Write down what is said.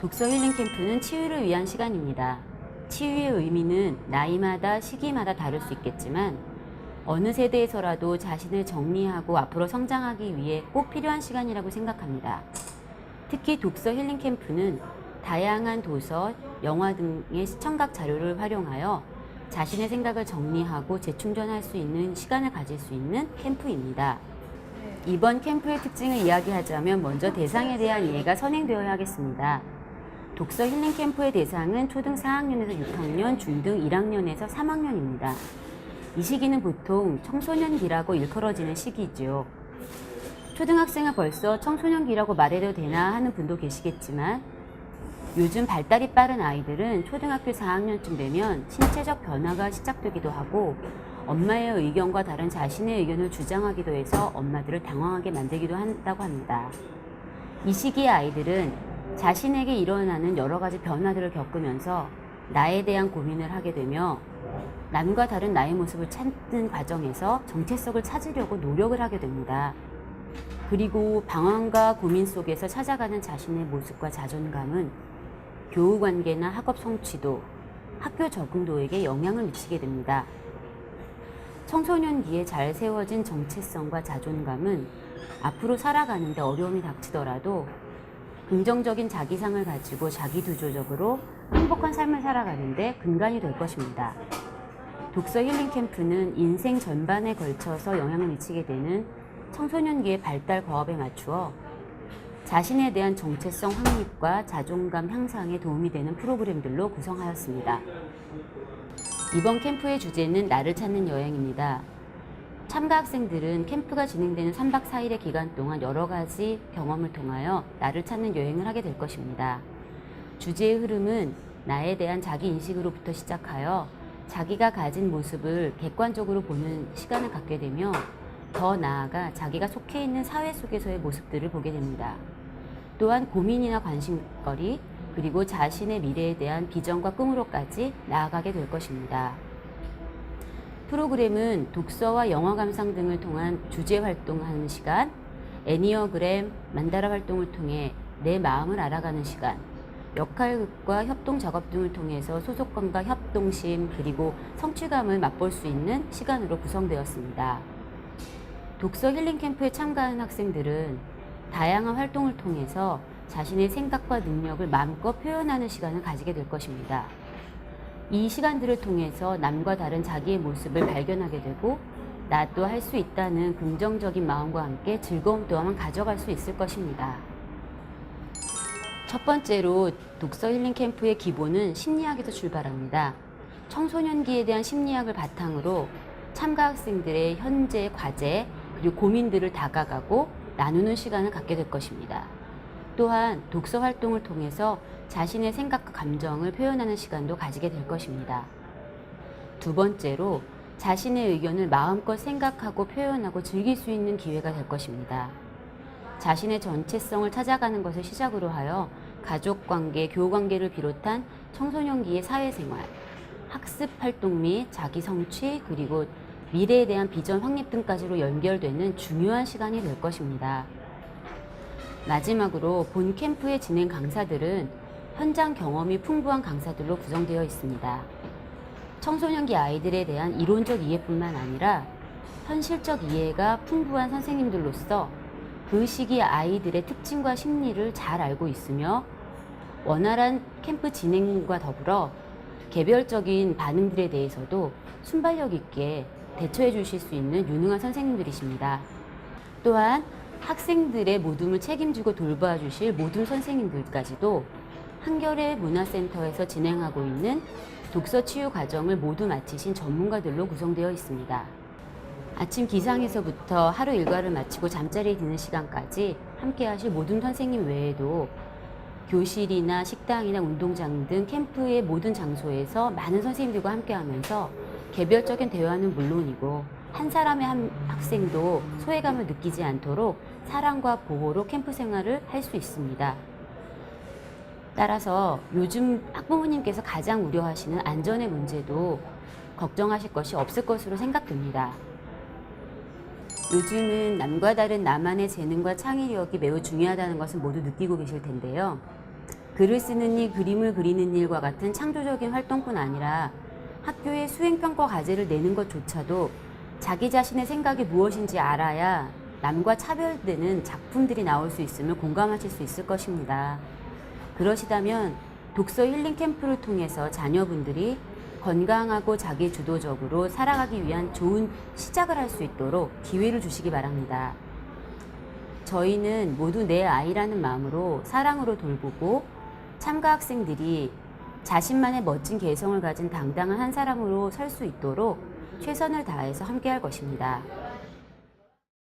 독서 힐링 캠프는 치유를 위한 시간입니다. 치유의 의미는 나이마다 시기마다 다를 수 있겠지만 어느 세대에서라도 자신을 정리하고 앞으로 성장하기 위해 꼭 필요한 시간이라고 생각합니다. 특히 독서 힐링 캠프는 다양한 도서, 영화 등의 시청각 자료를 활용하여 자신의 생각을 정리하고 재충전할 수 있는 시간을 가질 수 있는 캠프입니다. 이번 캠프의 특징을 이야기하자면 먼저 대상에 대한 이해가 선행되어야 하겠습니다. 독서 힐링 캠프의 대상은 초등 4학년에서 6학년, 중등 1학년에서 3학년입니다. 이 시기는 보통 청소년기라고 일컬어지는 시기죠. 초등학생을 벌써 청소년기라고 말해도 되나 하는 분도 계시겠지만 요즘 발달이 빠른 아이들은 초등학교 4학년쯤 되면 신체적 변화가 시작되기도 하고 엄마의 의견과 다른 자신의 의견을 주장하기도 해서 엄마들을 당황하게 만들기도 한다고 합니다. 이 시기의 아이들은 자신에게 일어나는 여러 가지 변화들을 겪으면서 나에 대한 고민을 하게 되며 남과 다른 나의 모습을 찾는 과정에서 정체성을 찾으려고 노력을 하게 됩니다. 그리고 방황과 고민 속에서 찾아가는 자신의 모습과 자존감은 교우 관계나 학업 성취도, 학교 적응도에게 영향을 미치게 됩니다. 청소년기에 잘 세워진 정체성과 자존감은 앞으로 살아가는데 어려움이 닥치더라도 긍정적인 자기상을 가지고 자기두조적으로 행복한 삶을 살아가는데 근간이 될 것입니다. 독서 힐링 캠프는 인생 전반에 걸쳐서 영향을 미치게 되는 청소년기의 발달 과업에 맞추어 자신에 대한 정체성 확립과 자존감 향상에 도움이 되는 프로그램들로 구성하였습니다. 이번 캠프의 주제는 나를 찾는 여행입니다. 참가 학생들은 캠프가 진행되는 3박 4일의 기간 동안 여러 가지 경험을 통하여 나를 찾는 여행을 하게 될 것입니다. 주제의 흐름은 나에 대한 자기 인식으로부터 시작하여 자기가 가진 모습을 객관적으로 보는 시간을 갖게 되며 더 나아가 자기가 속해 있는 사회 속에서의 모습들을 보게 됩니다. 또한 고민이나 관심거리, 그리고 자신의 미래에 대한 비전과 꿈으로까지 나아가게 될 것입니다. 프로그램은 독서와 영화 감상 등을 통한 주제 활동하는 시간, 애니어그램, 만다라 활동을 통해 내 마음을 알아가는 시간, 역할극과 협동 작업 등을 통해서 소속감과 협동심 그리고 성취감을 맛볼 수 있는 시간으로 구성되었습니다. 독서 힐링 캠프에 참가한 학생들은 다양한 활동을 통해서 자신의 생각과 능력을 마음껏 표현하는 시간을 가지게 될 것입니다. 이 시간들을 통해서 남과 다른 자기의 모습을 발견하게 되고 나도 할 수 있다는 긍정적인 마음과 함께 즐거움 또한 가져갈 수 있을 것입니다. 첫 번째로 독서 힐링 캠프의 기본은 심리학에서 출발합니다. 청소년기에 대한 심리학을 바탕으로 참가 학생들의 현재 과제 그리고 고민들을 다가가고 나누는 시간을 갖게 될 것입니다. 또한 독서 활동을 통해서 자신의 생각과 감정을 표현하는 시간도 가지게 될 것입니다. 두 번째로 자신의 의견을 마음껏 생각하고 표현하고 즐길 수 있는 기회가 될 것입니다. 자신의 정체성을 찾아가는 것을 시작으로 하여 가족관계, 교우관계를 비롯한 청소년기의 사회생활, 학습 활동 및 자기 성취, 그리고 미래에 대한 비전 확립 등까지로 연결되는 중요한 시간이 될 것입니다. 마지막으로 본 캠프의 진행 강사들은 현장 경험이 풍부한 강사들로 구성되어 있습니다. 청소년기 아이들에 대한 이론적 이해뿐만 아니라 현실적 이해가 풍부한 선생님들로서 그 시기 아이들의 특징과 심리를 잘 알고 있으며 원활한 캠프 진행과 더불어 개별적인 반응들에 대해서도 순발력 있게 대처해 주실 수 있는 유능한 선생님들이십니다. 또한 학생들의 모둠을 책임지고 돌봐 주실 모둠 선생님들까지도 한겨레 문화센터에서 진행하고 있는 독서 치유 과정을 모두 마치신 전문가들로 구성되어 있습니다. 아침 기상에서부터 하루 일과를 마치고 잠자리에 드는 시간까지 함께 하실 모든 선생님 외에도 교실이나 식당이나 운동장 등 캠프의 모든 장소에서 많은 선생님들과 함께 하면서 개별적인 대화는 물론이고 한 사람의 한 학생도 소외감을 느끼지 않도록 사랑과 보호로 캠프 생활을 할 수 있습니다. 따라서 요즘 학부모님께서 가장 우려하시는 안전의 문제도 걱정하실 것이 없을 것으로 생각됩니다. 요즘은 남과 다른 나만의 재능과 창의력이 매우 중요하다는 것을 모두 느끼고 계실 텐데요. 글을 쓰는 일, 그림을 그리는 일과 같은 창조적인 활동뿐 아니라 학교에 수행평가 과제를 내는 것조차도 자기 자신의 생각이 무엇인지 알아야 남과 차별되는 작품들이 나올 수 있음을 공감하실 수 있을 것입니다. 그러시다면 독서 힐링 캠프를 통해서 자녀분들이 건강하고 자기주도적으로 살아가기 위한 좋은 시작을 할 수 있도록 기회를 주시기 바랍니다. 저희는 모두 내 아이라는 마음으로 사랑으로 돌보고 참가 학생들이 자신만의 멋진 개성을 가진 당당한 한 사람으로 설 수 있도록 최선을 다해서 함께할 것입니다.